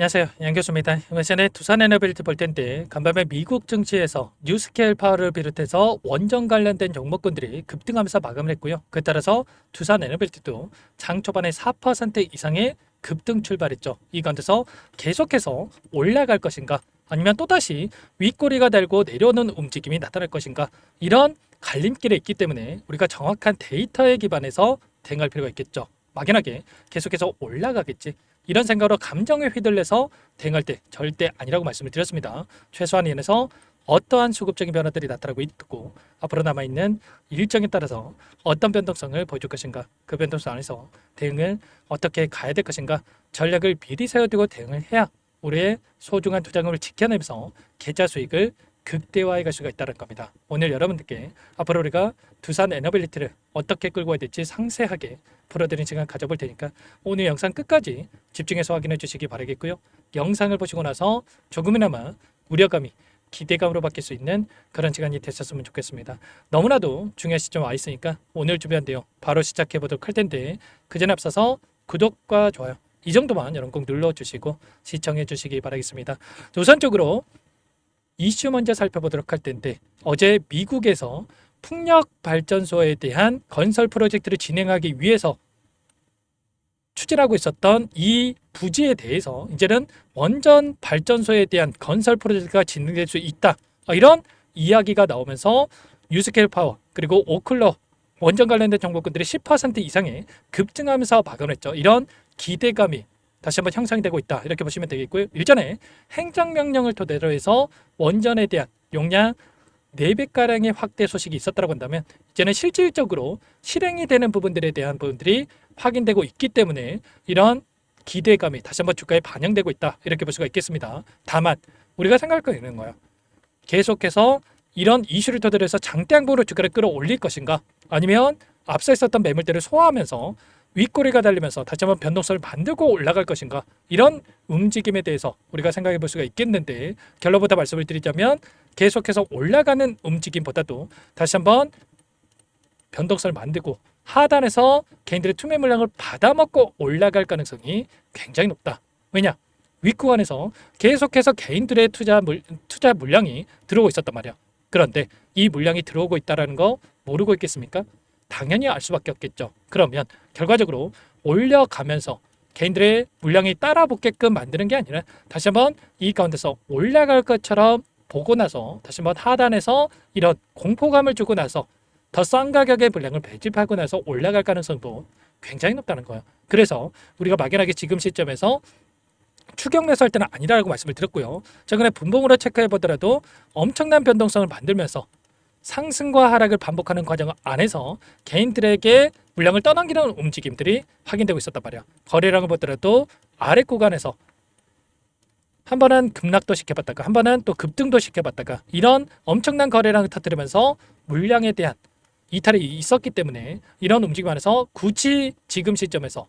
안녕하세요. 양 교수입니다. 이번 시간에 두산 에너빌리티 볼 텐데 간밤에 미국 증시에서 뉴스케일 파워를 비롯해서 원전 관련된 종목군들이 급등하면서 마감을 했고요. 그에 따라서 두산 에너빌리티도 장 초반에 4% 이상의 급등 출발했죠. 이 가운데서 계속해서 올라갈 것인가 아니면 또다시 윗꼬리가 달고 내려오는 움직임이 나타날 것인가 이런 갈림길에 있기 때문에 우리가 정확한 데이터에 기반해서 대응할 필요가 있겠죠. 막연하게 계속해서 올라가겠지. 이런 생각으로 감정에 휘둘려서 대응할 때 절대 아니라고 말씀을 드렸습니다. 최소한 이면에서 어떠한 수급적인 변화들이 나타나고 있고 앞으로 남아있는 일정에 따라서 어떤 변동성을 보여줄 것인가, 그 변동성 안에서 대응을 어떻게 가야 될 것인가, 전략을 미리 세워두고 대응을 해야 우리의 소중한 투자금을 지켜내면서 계좌 수익을 극대화해 갈 수가 있다는 겁니다. 오늘 여러분들께 앞으로 우리가 두산 에너빌리티를 어떻게 끌고 가야 될지 상세하게 풀어드리는 시간 가져볼 테니까 오늘 영상 끝까지 집중해서 확인해 주시기 바라겠고요. 영상을 보시고 나서 조금이나마 우려감이 기대감으로 바뀔 수 있는 그런 시간이 되셨으면 좋겠습니다. 너무나도 중요한 시점 와 있으니까 오늘 준비한 내용 바로 시작해 보도록 할 텐데 그 전에 앞서서 구독과 좋아요 이 정도만 여러분 꼭 눌러주시고 시청해 주시기 바라겠습니다. 우선적으로 이슈 먼저 살펴보도록 할 텐데 어제 미국에서 풍력 발전소에 대한 건설 프로젝트를 진행하기 위해서 추진하고 있었던 이 부지에 대해서 이제는 원전 발전소에 대한 건설 프로젝트가 진행될 수 있다. 이런 이야기가 나오면서 뉴스케일 파워 그리고 오클러 원전 관련된 정보군들이 10% 이상의 급증하면서 마감을 했죠. 이런 기대감이 다시 한번 형성이 되고 있다. 이렇게 보시면 되겠고요. 일전에 행정명령을 토대로 해서 원전에 대한 용량 4배가량의 확대 소식이 있었다고 한다면 이제는 실질적으로 실행이 되는 부분들에 대한 부분들이 확인되고 있기 때문에 이런 기대감이 다시 한번 주가에 반영되고 있다. 이렇게 볼 수가 있겠습니다. 다만 우리가 생각할 거 있는 거예요. 계속해서 이런 이슈를 토대로 해서 장대항보로 주가를 끌어올릴 것인가 아니면 앞서 있었던 매물대를 소화하면서 윗꼬리가 달리면서 다시 한번 변동성을 만들고 올라갈 것인가 이런 움직임에 대해서 우리가 생각해 볼 수가 있겠는데 결론부터 말씀을 드리자면 계속해서 올라가는 움직임보다도 다시 한번 변동성을 만들고 하단에서 개인들의 투매 물량을 받아먹고 올라갈 가능성이 굉장히 높다. 왜냐? 윗구간에서 계속해서 개인들의 투자 물량이 들어오고 있었단 말이야. 그런데 이 물량이 들어오고 있다는 거 모르고 있겠습니까? 당연히 알 수밖에 없겠죠. 그러면 결과적으로 올려가면서 개인들의 물량이 따라붙게끔 만드는 게 아니라 다시 한번 이 가운데서 올라갈 것처럼 보고 나서 다시 한번 하단에서 이런 공포감을 주고 나서 더 싼 가격의 물량을 매집하고 나서 올라갈 가능성도 굉장히 높다는 거예요. 그래서 우리가 막연하게 지금 시점에서 추격 매수할 때는 아니라고 말씀을 드렸고요. 최근에 분봉으로 체크해 보더라도 엄청난 변동성을 만들면서 상승과 하락을 반복하는 과정 안에서 개인들에게 물량을 떠넘기는 움직임들이 확인되고 있었단 말이야. 거래량을 보더라도 아래 구간에서 한 번은 급락도 시켜봤다가 한 번은 또 급등도 시켜봤다가 이런 엄청난 거래량을 터뜨리면서 물량에 대한 이탈이 있었기 때문에 이런 움직임 안에서 굳이 지금 시점에서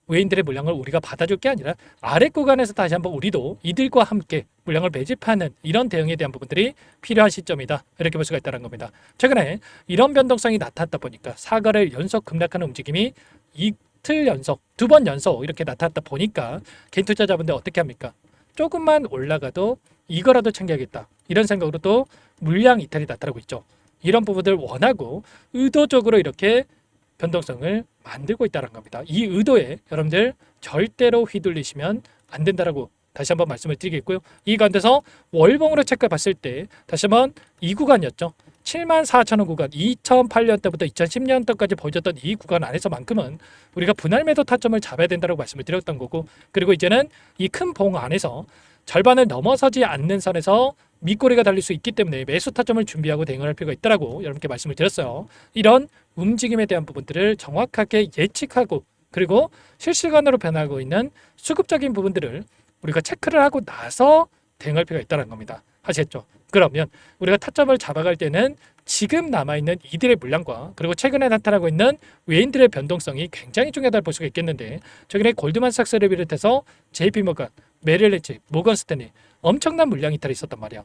외인들의 물량을 우리가 받아줄 게 아니라 아래 구간에서 다시 한번 우리도 이들과 함께 물량을 매집하는 이런 대응에 대한 부분들이 필요한 시점이다. 이렇게 볼 수가 있다는 겁니다. 최근에 이런 변동성이 나타났다 보니까 사거래일 연속 급락하는 움직임이 이틀 연속, 2번 연속 이렇게 나타났다 보니까 개인 투자자분들 어떻게 합니까? 조금만 올라가도 이거라도 챙겨야겠다. 이런 생각으로 또 물량 이탈이 나타나고 있죠. 이런 부분들 원하고 의도적으로 이렇게 변동성을 만들고 있다는 겁니다. 이 의도에 여러분들 절대로 휘둘리시면 안 된다라고 다시 한번 말씀을 드리겠고요. 이 가운데서 월봉으로 체크해 봤을 때 다시 한번 이 구간이었죠. 74,000원 구간 2008년대부터 2010년대까지 보여줬던 이 구간 안에서만큼은 우리가 분할 매도 타점을 잡아야 된다고 말씀을 드렸던 거고 그리고 이제는 이 큰 봉 안에서 절반을 넘어서지 않는 선에서 밑꼬리가 달릴 수 있기 때문에 매수 타점을 준비하고 대응을 할 필요가 있다라고 여러분께 말씀을 드렸어요. 이런 움직임에 대한 부분들을 정확하게 예측하고 그리고 실시간으로 변하고 있는 수급적인 부분들을 우리가 체크를 하고 나서 대응할 필요가 있다는 겁니다. 아시겠죠? 그러면 우리가 타점을 잡아갈 때는 지금 남아있는 이들의 물량과 그리고 최근에 나타나고 있는 외인들의 변동성이 굉장히 중요하다고 볼 수가 있겠는데 최근에 골드만삭스를 비롯해서 JP모건, 메릴린치, 모건스탠리 엄청난 물량 이탈이 있었단 말이야.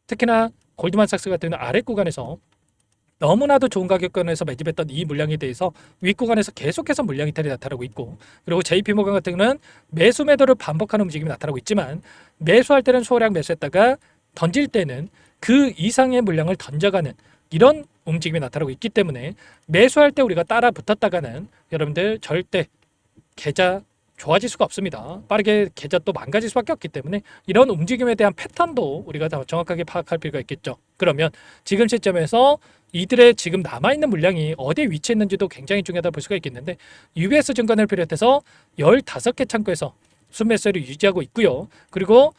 특히나 골드만삭스 같은 경우는 아래 구간에서 너무나도 좋은 가격권에서 매집했던 이 물량에 대해서 윗구간에서 계속해서 물량 이탈이 나타나고 있고, 그리고 JP모건 같은 경우는 매수 매도를 반복하는 움직임이 나타나고 있지만, 매수할 때는 소량 매수했다가 던질 때는 그 이상의 물량을 던져가는 이런 움직임이 나타나고 있기 때문에, 매수할 때 우리가 따라 붙었다가는 여러분들 절대 계좌 좋아질 수가 없습니다. 빠르게 계좌 또 망가질 수밖에 없기 때문에 이런 움직임에 대한 패턴도 우리가 더 정확하게 파악할 필요가 있겠죠. 그러면 지금 시점에서 이들의 지금 남아있는 물량이 어디에 위치해 있는지도 굉장히 중요하다 볼 수가 있겠는데, UBS 증권을 비롯해서 15개 창구에서 순매수를 유지하고 있고요. 그리고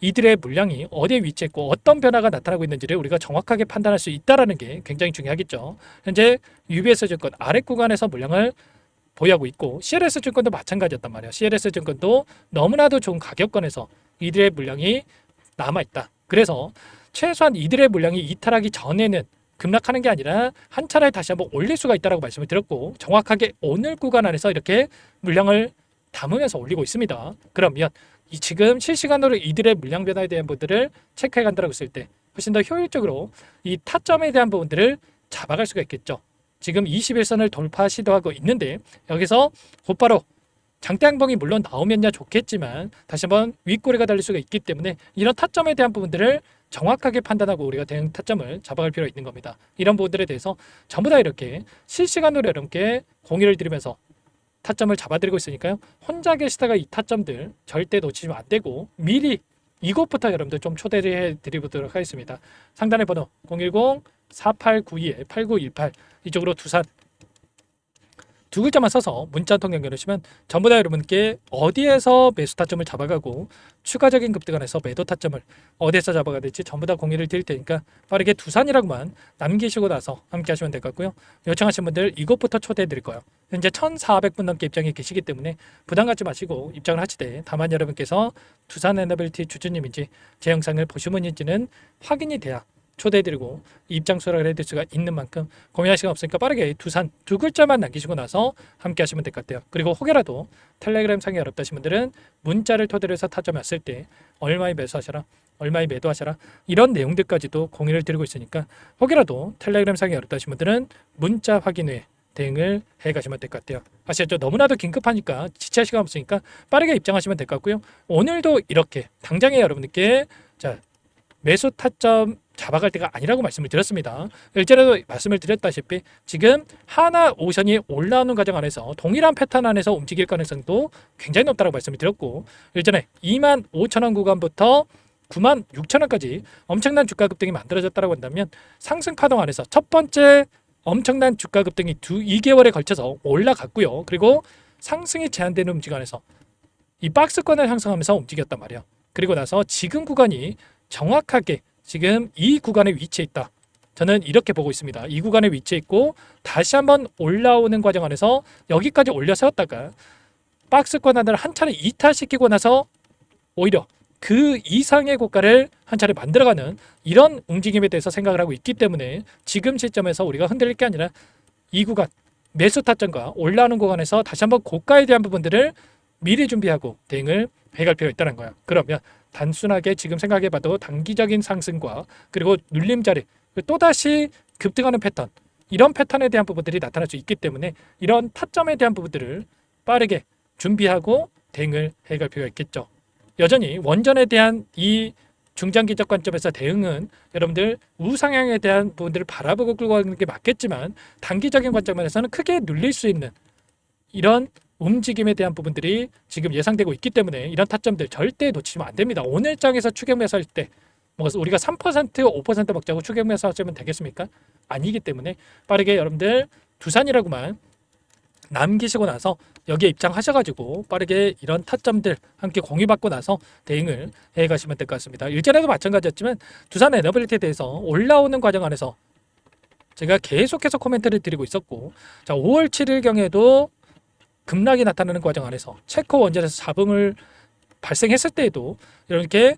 이들의 물량이 어디에 위치했고 어떤 변화가 나타나고 있는지를 우리가 정확하게 판단할 수 있다는 게 굉장히 중요하겠죠. 현재 UBS 증권 아래 구간에서 물량을 보유하고 있고, CLS 증권도 마찬가지였단 말이야. CLS 증권도 너무나도 좋은 가격권에서 이들의 물량이 남아있다. 그래서 최소한 이들의 물량이 이탈하기 전에는 급락하는 게 아니라 한 차례 다시 한번 올릴 수가 있다고 말씀을 드렸고, 정확하게 오늘 구간 안에서 이렇게 물량을 담으면서 올리고 있습니다. 그러면 이 지금 실시간으로 이들의 물량 변화에 대한 부분들을 체크해 간다고 했을 때 훨씬 더 효율적으로 이 타점에 대한 부분들을 잡아갈 수가 있겠죠. 지금 21선을 돌파 시도하고 있는데, 여기서 곧바로 장대 항봉이 물론 나오면야 좋겠지만 다시 한번 윗꼬리가 달릴 수가 있기 때문에 이런 타점에 대한 부분들을 정확하게 판단하고 우리가 대응 타점을 잡아갈 필요가 있는 겁니다. 이런 부분들에 대해서 전부 다 이렇게 실시간으로 여러분께 공유를 드리면서 타점을 잡아드리고 있으니까요. 혼자 계시다가 이 타점들 절대 놓치시면 안 되고, 미리 이곳부터 여러분들 좀 초대해 드리도록 하겠습니다. 상단의 번호 010-4892-8918 이쪽으로 두산 두 글자만 써서 문자 한 통 연결하시면 전부 다 여러분께 어디에서 매수 타점을 잡아가고 추가적인 급등안에서 매도 타점을 어디에서 잡아가야 될지 전부 다 공유를 드릴 테니까 빠르게 두산이라고만 남기시고 나서 함께 하시면 될 것 같고요. 요청하신 분들 이곳부터 초대해 드릴 거예요. 현재 1,400분 넘게 입장에 계시기 때문에 부담 갖지 마시고 입장을 하시되, 다만 여러분께서 두산 에너빌티 주주님인지 제 영상을 보신 분인지는 확인이 돼야 초대해드리고 입장 수락을 해드릴 수가 있는 만큼 고민할 시간 없으니까 빠르게 두산 두 글자만 남기시고 나서 함께 하시면 될 것 같아요. 그리고 혹여라도 텔레그램 상이 어렵다신 분들은 문자를 토대로 해서 타점이 왔을 때 얼마에 매수하셔라, 얼마에 매도하셔라, 이런 내용들까지도 공유를 드리고 있으니까 혹여라도 텔레그램 상이 어렵다신 분들은 문자 확인 후에 대응을 해 가시면 될 것 같아요. 아시겠죠? 너무나도 긴급하니까 지체할 시간 없으니까 빠르게 입장하시면 될 것 같고요. 오늘도 이렇게 당장에 여러분들께 매수 타점 잡아갈 때가 아니라고 말씀을 드렸습니다. 일전에도 말씀을 드렸다시피 지금 하나 오션이 올라오는 과정 안에서 동일한 패턴 안에서 움직일 가능성도 굉장히 높다고 말씀을 드렸고, 일전에 25,000원 구간부터 96,000원까지 엄청난 주가 급등이 만들어졌다고 한다면, 상승 파동 안에서 첫 번째 엄청난 주가 급등이 2개월에 걸쳐서 올라갔고요. 그리고 상승이 제한되는 움직임 안에서 이 박스권을 형성하면서 움직였단 말이에요. 그리고 나서 지금 구간이 정확하게 지금 이 구간에 위치해 있다. 저는 이렇게 보고 있습니다. 이 구간에 위치해 있고 다시 한번 올라오는 과정 안에서 여기까지 올려 세웠다가 박스권 하나를 한 차례 이탈시키고 나서 오히려 그 이상의 고가를 한 차례 만들어가는 이런 움직임에 대해서 생각을 하고 있기 때문에 지금 시점에서 우리가 흔들릴 게 아니라 이 구간 매수 타점과 올라오는 구간에서 다시 한번 고가에 대한 부분들을 미리 준비하고 대응을 해갈 필요가 있다는 거야. 그러면 단순하게 지금 생각해봐도 단기적인 상승과 그리고 눌림자리, 또다시 급등하는 패턴, 이런 패턴에 대한 부분들이 나타날 수 있기 때문에 이런 타점에 대한 부분들을 빠르게 준비하고 대응을 해갈 필요가 있겠죠. 여전히 원전에 대한 이 중장기적 관점에서 대응은 여러분들 우상향에 대한 부분들을 바라보고 끌고 가는 게 맞겠지만, 단기적인 관점에서는 크게 눌릴 수 있는 이런 움직임에 대한 부분들이 지금 예상되고 있기 때문에 이런 타점들 절대 놓치면 안 됩니다. 오늘 장에서 추격 매수할 때 뭐 우리가 3% 5% 먹자고 추격 매수하시면 되겠습니까? 아니기 때문에 빠르게 여러분들 두산이라고만 남기시고 나서 여기에 입장하셔가지고 빠르게 이런 타점들 함께 공유받고 나서 대응을 해가시면 될 것 같습니다. 일전에도 마찬가지였지만 두산 에너빌리티에 대해서 올라오는 과정 안에서 제가 계속해서 코멘트를 드리고 있었고, 자 5월 7일경에도 급락이 나타나는 과정 안에서 체코 원전에서 잡음을 발생했을 때에도 이렇게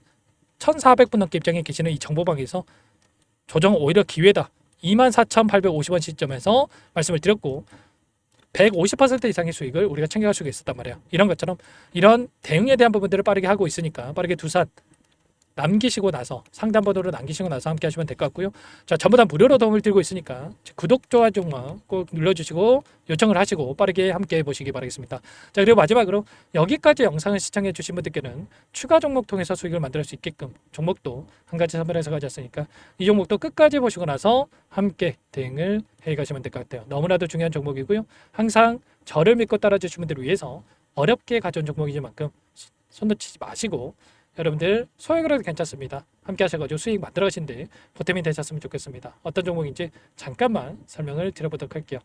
1,400분 넘게 입장에 계시는 이 정보방에서 조정 오히려 기회다, 24,850원 시점에서 말씀을 드렸고 150% 이상의 수익을 우리가 챙겨갈 수가 있었단 말이에요. 이런 것처럼 이런 대응에 대한 부분들을 빠르게 하고 있으니까 빠르게 두산 남기시고 나서 상담 번호를 남기시고 나서 함께 하시면 될 것 같고요. 자, 전부 다 무료로 도움을 드리고 있으니까 구독, 좋아요 꼭 눌러주시고 요청을 하시고 빠르게 함께 해보시기 바라겠습니다. 자, 그리고 마지막으로 여기까지 영상을 시청해 주신 분들께는 추가 종목 통해서 수익을 만들 수 있게끔 종목도 한 가지 선별해서 가졌으니까 이 종목도 끝까지 보시고 나서 함께 대응을 해 가시면 될 것 같아요. 너무나도 중요한 종목이고요. 항상 저를 믿고 따라주신 분들을 위해서 어렵게 가져온 종목이지만큼 손 놓치지 마시고 여러분들 소액으로 도 괜찮습니다. 함께 하셔가지고 수익 만들어 가신데 보탬이 되셨으면 좋겠습니다. 어떤 종목인지 잠깐만 설명을 드려보도록 할게요.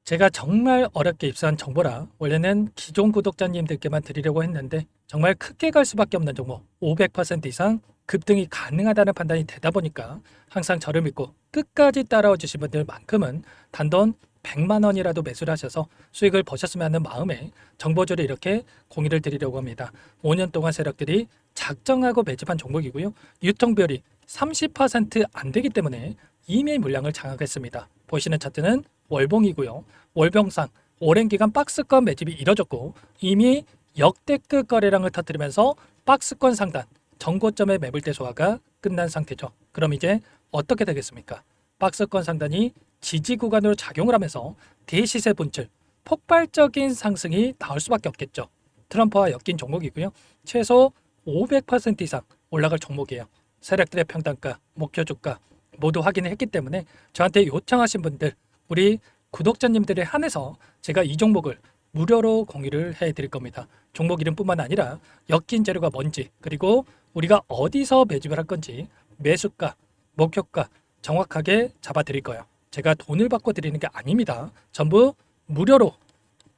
제가 정말 어렵게 입수한 정보라 원래는 기존 구독자님들께만 드리려고 했는데 정말 크게 갈 수밖에 없는 종목 500% 이상 급등이 가능하다는 판단이 되다 보니까 항상 저를 믿고 끝까지 따라와 주신 분들만큼은 단돈 100만 원이라도 매수를 하셔서 수익을 보셨으면 하는 마음에 정보주를 이렇게 공유를 드리려고 합니다. 5년 동안 세력들이 작정하고 매집한 종목이고요. 유통비율이 30%안 되기 때문에 이미 물량을 장악했습니다. 보시는 차트는 월봉이고요. 월봉상 오랜 기간 박스권 매집이 이뤄졌고 이미 역대급 거래량을 터뜨리면서 박스권 상단 전고점의 매물대 소화가 끝난 상태죠. 그럼 이제 어떻게 되겠습니까? 박스권 상단이 지지 구간으로 작용을 하면서 대시세 분출, 폭발적인 상승이 나올 수밖에 없겠죠. 트럼프와 엮인 종목이고요. 최소 500% 이상 올라갈 종목이에요. 세력들의 평단가, 목표 주가 모두 확인을 했기 때문에 저한테 요청하신 분들, 우리 구독자님들에 한해서 제가 이 종목을 무료로 공유를 해드릴 겁니다. 종목 이름뿐만 아니라 엮인 재료가 뭔지, 그리고 우리가 어디서 매집을 할 건지, 매수가, 목표가 정확하게 잡아드릴 거예요. 제가 돈을 받고 드리는 게 아닙니다. 전부 무료로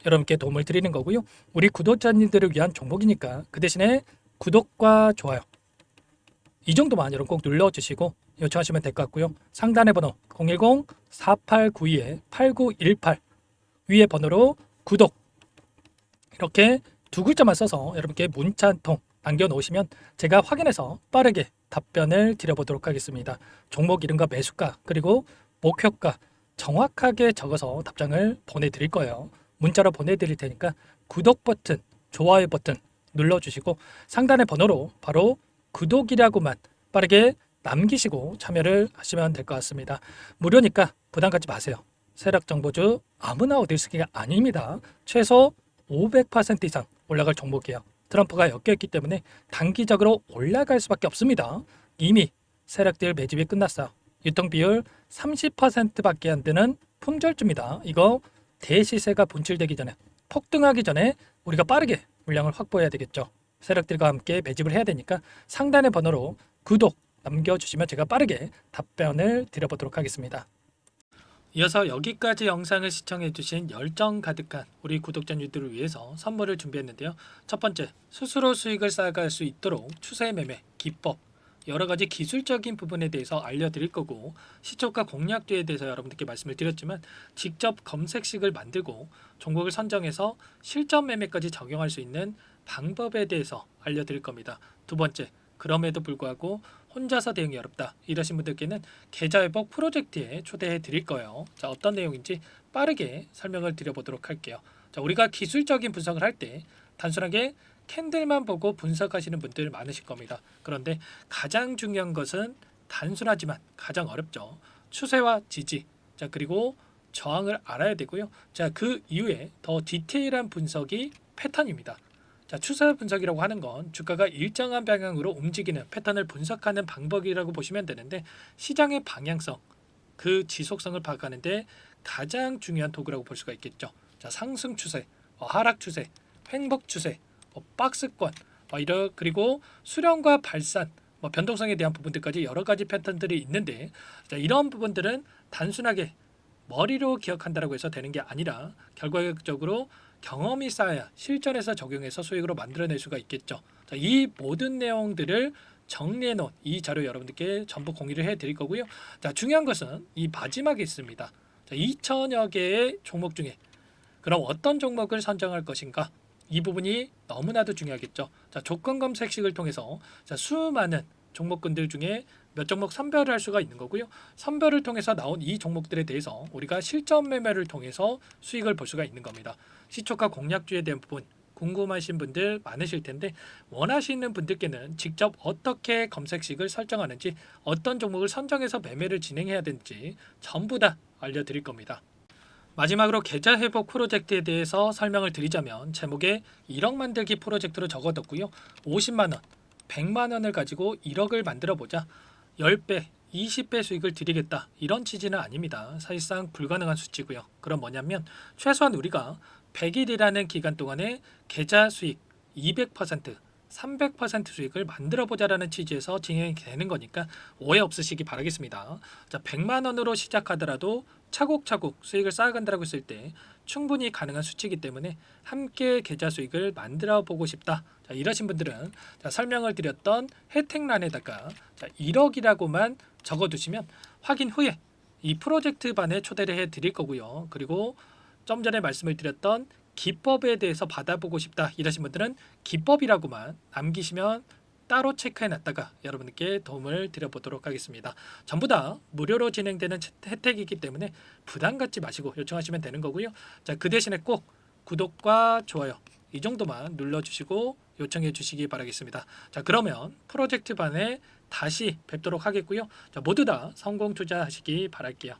여러분께 도움을 드리는 거고요. 우리 구독자님들을 위한 종목이니까 그 대신에 구독과 좋아요 이 정도만 여러분 꼭 눌러주시고 요청하시면 될 것 같고요. 상단의 번호 010-4892-8918 위에 번호로 구독 이렇게 두 글자만 써서 여러분께 문자 한 통 남겨놓으시면 제가 확인해서 빠르게 답변을 드려보도록 하겠습니다. 종목 이름과 매수가 그리고 목표가 정확하게 적어서 답장을 보내드릴 거예요. 문자로 보내드릴 테니까 구독 버튼, 좋아요 버튼 눌러주시고 상단의 번호로 바로 구독이라고만 빠르게 남기시고 참여를 하시면 될 것 같습니다. 무료니까 부담 갖지 마세요. 세력 정보주 아무나 얻을 수 있는 게 아닙니다. 최소 500% 이상 올라갈 종목이에요. 트럼프가 엮여있기 때문에 단기적으로 올라갈 수밖에 없습니다. 이미 세력들 매집이 끝났어요. 유통비율 30%밖에 안 되는 품절주입니다. 이거 대시세가 분출되기 전에 폭등하기 전에 우리가 빠르게 물량을 확보해야 되겠죠. 세력들과 함께 매집을 해야 되니까 상단의 번호로 구독 남겨주시면 제가 빠르게 답변을 드려보도록 하겠습니다. 이어서 여기까지 영상을 시청해주신 열정 가득한 우리 구독자님들을 위해서 선물을 준비했는데요. 첫 번째, 스스로 수익을 쌓아갈 수 있도록 추세 매매 기법 여러 가지 기술적인 부분에 대해서 알려드릴 거고 시초가 공략주에 대해서 여러분들께 말씀을 드렸지만 직접 검색식을 만들고 종목을 선정해서 실전 매매까지 적용할 수 있는 방법에 대해서 알려드릴 겁니다. 두 번째, 그럼에도 불구하고 혼자서 대응이 어렵다 이러신 분들께는 계좌회복 프로젝트에 초대해 드릴 거예요. 자, 어떤 내용인지 빠르게 설명을 드려보도록 할게요. 자, 우리가 기술적인 분석을 할 때 단순하게 캔들만 보고 분석하시는 분들 많으실 겁니다. 그런데 가장 중요한 것은 단순하지만 가장 어렵죠. 추세와 지지, 자 그리고 저항을 알아야 되고요. 자, 그 이후에 더 디테일한 분석이 패턴입니다. 자, 추세 분석이라고 하는 건 주가가 일정한 방향으로 움직이는 패턴을 분석하는 방법이라고 보시면 되는데 시장의 방향성, 그 지속성을 파악하는데 가장 중요한 도구라고 볼 수가 있겠죠. 자, 상승 추세, 하락 추세, 횡복 추세, 박스권, 그리고 수렴과 발산, 변동성에 대한 부분들까지 여러 가지 패턴들이 있는데 자, 이런 부분들은 단순하게 머리로 기억한다고 해서 되는 게 아니라 결과적으로 경험이 쌓아야 실전에서 적용해서 수익으로 만들어낼 수가 있겠죠. 자, 이 모든 내용들을 정리해 놓은 이 자료 여러분들께 전부 공유를 해드릴 거고요. 자, 중요한 것은 이 마지막에 있습니다. 자, 2천여 개의 종목 중에 그럼 어떤 종목을 선정할 것인가? 이 부분이 너무나도 중요하겠죠. 자, 조건 검색식을 통해서 자, 수많은 종목군들 중에 몇 종목 선별을 할 수가 있는 거고요. 선별을 통해서 나온 이 종목들에 대해서 우리가 실전 매매를 통해서 수익을 볼 수가 있는 겁니다. 시초가 공략주에 대한 부분 궁금하신 분들 많으실 텐데 원하시는 분들께는 직접 어떻게 검색식을 설정하는지 어떤 종목을 선정해서 매매를 진행해야 되는지 전부 다 알려드릴 겁니다. 마지막으로 계좌 회복 프로젝트에 대해서 설명을 드리자면 제목에 1억 만들기 프로젝트로 적어뒀고요. 50만 원, 100만 원을 가지고 1억을 만들어 보자. 10배, 20배 수익을 드리겠다. 이런 취지는 아닙니다. 사실상 불가능한 수치고요. 그럼 뭐냐면 최소한 우리가 100일이라는 기간 동안에 계좌 수익 200%, 300% 수익을 만들어 보자라는 취지에서 진행이 되는 거니까 오해 없으시기 바라겠습니다. 자, 100만 원으로 시작하더라도 차곡차곡 수익을 쌓아간다고 했을 때 충분히 가능한 수치이기 때문에 함께 계좌 수익을 만들어 보고 싶다. 자, 이러신 분들은 자, 설명을 드렸던 혜택란에다가 자, 1억이라고만 적어두시면 확인 후에 이 프로젝트 반에 초대를 해 드릴 거고요. 그리고 좀 전에 말씀을 드렸던 기법에 대해서 받아보고 싶다 이러신 분들은 기법이라고만 남기시면 따로 체크해 놨다가 여러분께 도움을 드려보도록 하겠습니다. 전부 다 무료로 진행되는 혜택이기 때문에 부담 갖지 마시고 요청하시면 되는 거고요. 자, 그 대신에 꼭 구독과 좋아요 이 정도만 눌러주시고 요청해 주시기 바라겠습니다. 자, 그러면 프로젝트 반에 다시 뵙도록 하겠고요. 자, 모두 다 성공 투자하시기 바랄게요.